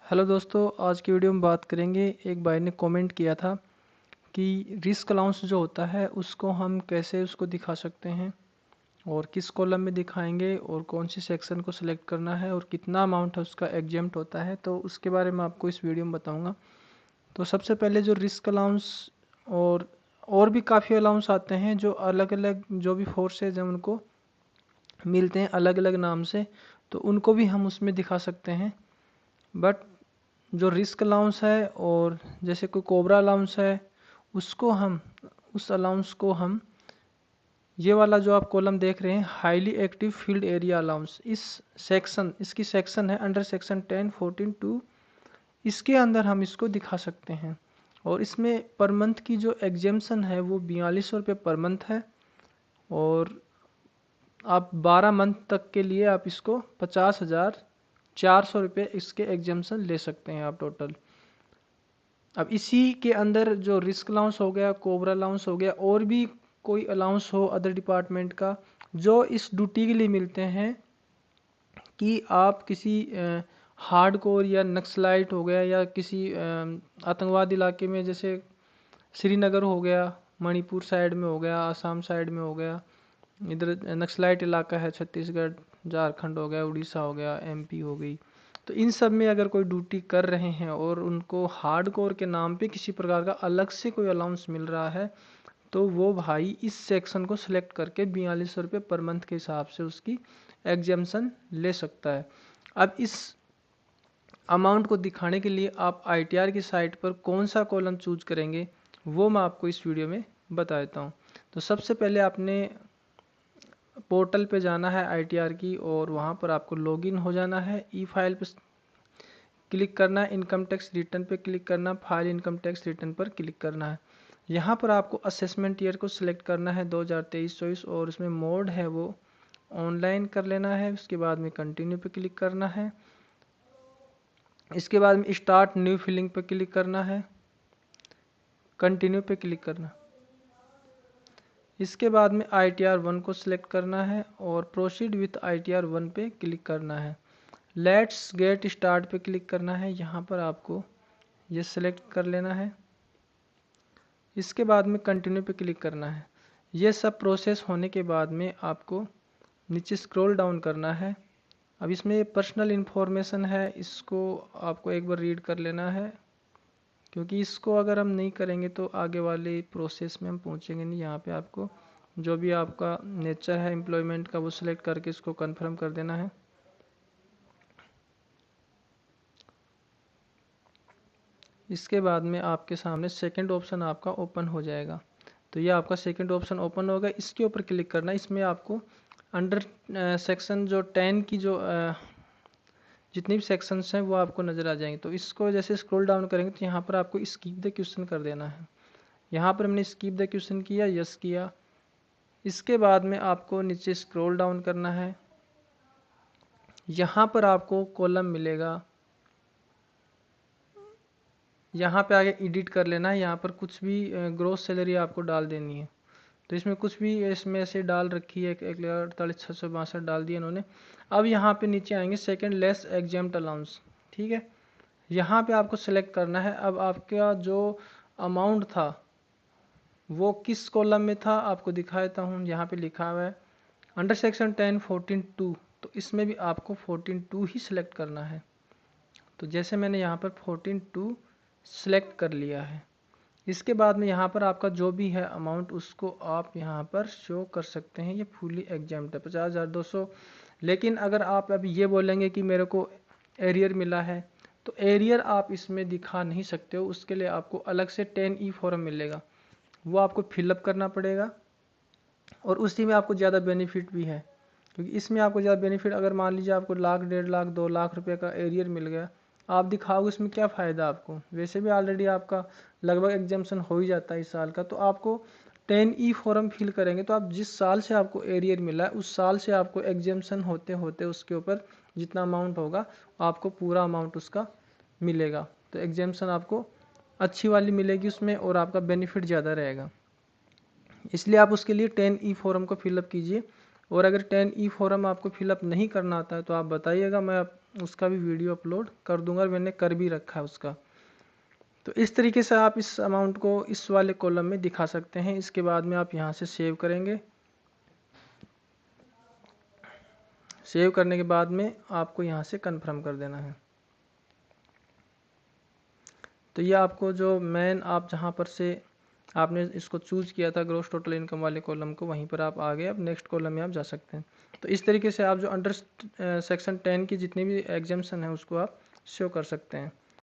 Hello दोस्तों, आज की वीडियो में बात करेंगे। एक भाई ने कमेंट किया था कि रिस्क अलाउंस जो होता है उसको हम कैसे उसको दिखा सकते हैं और किस कॉलम में दिखाएंगे और कौन सी सेक्शन को सिलेक्ट करना है और कितना अमाउंट है उसका एग्जेम्प्ट होता है, तो उसके बारे में आपको इस वीडियो में बताऊंगा। तो सबसे पहले जो रिस्क अलाउंस और भी काफ़ी अलाउंस आते हैं जो अलग अलग जो भी फोर्सेज हैं उनको मिलते हैं अलग अलग नाम से, तो उनको भी हम उसमें दिखा सकते हैं। बट जो रिस्क अलाउंस है और जैसे कोई कोबरा अलाउंस है उसको हम उस अलाउंस को हम ये वाला जो आप कॉलम देख रहे हैं highly active field area allowance, इस सेक्शन इसकी सेक्शन है अंडर सेक्शन 10 14 2, इसके अंदर हम इसको दिखा सकते हैं। और इसमें पर मंथ की जो एग्जेम्पशन है वो 4200 रुपये पर मंथ है और आप 12 मंथ तक के लिए आप इसको 50,400 रुपये इसके एग्जेम्पशन ले सकते हैं आप टोटल। अब इसी के अंदर जो रिस्क अलाउंस हो गया, कोबरा अलाउंस हो गया, और भी कोई अलाउंस हो अदर डिपार्टमेंट का जो इस ड्यूटी के लिए मिलते हैं कि आप किसी हार्डकोर या नक्सलाइट हो गया या किसी आतंकवाद इलाके में, जैसे श्रीनगर हो गया, मणिपुर साइड में हो गया, आसाम साइड में हो गया, इधर नक्सलाइट इलाका है, छत्तीसगढ़ झारखंड हो गया, उड़ीसा हो गया, एमपी हो गई, तो इन सब में अगर कोई ड्यूटी कर रहे हैं और उनको हार्डकोर के नाम पे किसी प्रकार का अलग से कोई अलाउंस मिल रहा है तो वो भाई इस सेक्शन को सिलेक्ट करके 4200 रुपये पर मंथ के हिसाब से उसकी एग्जेम्पशन ले सकता है। अब इस अमाउंट को दिखाने के लिए आप आईटीआर की साइट पर कौन सा कॉलम चूज करेंगे वो मैं आपको इस वीडियो में बता देता हूँ। तो सबसे पहले आपने पोर्टल पे जाना है आईटीआर की और वहाँ पर आपको लॉगिन हो जाना है। ई फाइल पे क्लिक करना है, इनकम टैक्स रिटर्न पे क्लिक करना, फाइल इनकम टैक्स रिटर्न पर क्लिक करना है। यहाँ पर आपको असेसमेंट ईयर को सिलेक्ट करना है 2023-24 और उसमें मोड है वो ऑनलाइन कर लेना है। उसके बाद में कंटिन्यू पे क्लिक करना है। इसके बाद में स्टार्ट न्यू फिलिंग पे क्लिक करना है, कंटिन्यू पे क्लिक करना। इसके बाद में ITR 1 को सिलेक्ट करना है और प्रोसीड विथ ITR 1 पे क्लिक करना है। लेट्स गेट स्टार्ट पे क्लिक करना है, यहाँ पर आपको ये सिलेक्ट कर लेना है। इसके बाद में कंटिन्यू पे क्लिक करना है। ये सब प्रोसेस होने के बाद में आपको नीचे स्क्रॉल डाउन करना है। अब इसमें पर्सनल इन्फॉर्मेशन है, इसको आपको एक बार रीड कर लेना है क्योंकि इसको अगर हम नहीं करेंगे तो आगे वाले प्रोसेस में हम पहुंचेंगे नहीं। यहाँ पे आपको जो भी आपका नेचर है एम्प्लॉयमेंट का वो सिलेक्ट करके इसको कंफर्म कर देना है। इसके बाद में आपके सामने सेकंड ऑप्शन आपका ओपन हो जाएगा। तो ये आपका सेकंड ऑप्शन ओपन होगा, इसके ऊपर क्लिक करना है। इसमें आपको अंडर सेक्शन जो 10 की जो जितनी भी सेक्शंस हैं वो आपको नज़र आ जाएंगे। तो इसको जैसे स्क्रॉल डाउन करेंगे तो यहाँ पर आपको स्किप द क्वेश्चन कर देना है। यहाँ पर हमने स्किप द क्वेश्चन किया, यस किया। इसके बाद में आपको नीचे स्क्रॉल डाउन करना है। यहाँ पर आपको कॉलम मिलेगा, यहाँ पे आगे एडिट कर लेना है। यहाँ पर कुछ भी ग्रोस सैलरी आपको डाल देनी है। तो इसमें कुछ भी इसमें से डाल रखी है, 1,48,662 डाल दिया इन्होंने। अब यहाँ पे नीचे आएंगे सेकंड लेस एग्जेम्प्ट अलाउंस, ठीक है। यहाँ पे आपको सिलेक्ट करना है। अब आपका जो अमाउंट था वो किस कॉलम में था आपको दिखा देता हूँ। यहाँ पे लिखा हुआ है अंडर सेक्शन 10 14 2, तो इसमें भी आपको 14 2 ही सिलेक्ट करना है। तो जैसे मैंने यहाँ पर 14 2 सिलेक्ट कर लिया है। इसके बाद में यहाँ पर आपका जो भी है अमाउंट उसको आप यहाँ पर शो कर सकते हैं। ये फुली एग्जाम्प्ट है 50,200। लेकिन अगर आप अभी ये बोलेंगे कि मेरे को एरियर मिला है तो एरियर आप इसमें दिखा नहीं सकते हो। उसके लिए आपको अलग से 10E फॉर्म मिलेगा, वो आपको फिलअप करना पड़ेगा और उसी में आपको ज़्यादा बेनिफिट भी है। क्योंकि इसमें आपको ज़्यादा बेनिफिट, अगर मान लीजिए आपको 1,00,000 1,50,000 2,00,000 रुपये का एरियर मिल गया, आप दिखाओगे इसमें क्या फ़ायदा आपको। वैसे भी ऑलरेडी आपका लगभग एग्जाम्पशन हो ही जाता है इस साल का। तो आपको 10E फॉर्म फिल करेंगे तो आप जिस साल से आपको एरियर मिला है उस साल से आपको एग्जाम्पशन होते होते उसके ऊपर जितना अमाउंट होगा आपको पूरा अमाउंट उसका मिलेगा। तो एग्जाम्पशन आपको अच्छी वाली मिलेगी उसमें और आपका बेनिफिट ज़्यादा रहेगा। इसलिए आप उसके लिए 10E फॉर्म को फिलअप कीजिए। और अगर 10E फॉर्म आपको फिलअप नहीं करना आता है तो आप बताइएगा, मैं उसका भी वीडियो अपलोड कर दूंगा, और मैंने कर भी रखा है उसका। तो इस तरीके से आप इस अमाउंट को इस वाले कॉलम में दिखा सकते हैं। इसके बाद में आप यहाँ से सेव करेंगे। सेव करने के बाद में आपको यहाँ से कन्फर्म कर देना है। तो ये आपको जो मेन आप जहाँ पर से आपने इसको चूज किया था ग्रॉस टोटल इनकम वाले कॉलम को, वहीं पर आप आ गए। अब नेक्स्ट कॉलम में आप जा सकते हैं। तो इस तरीके से आप जो अंडर सेक्शन 10 की जितनी भी एग्जाम्शन है उसको आप शो कर सकते हैं।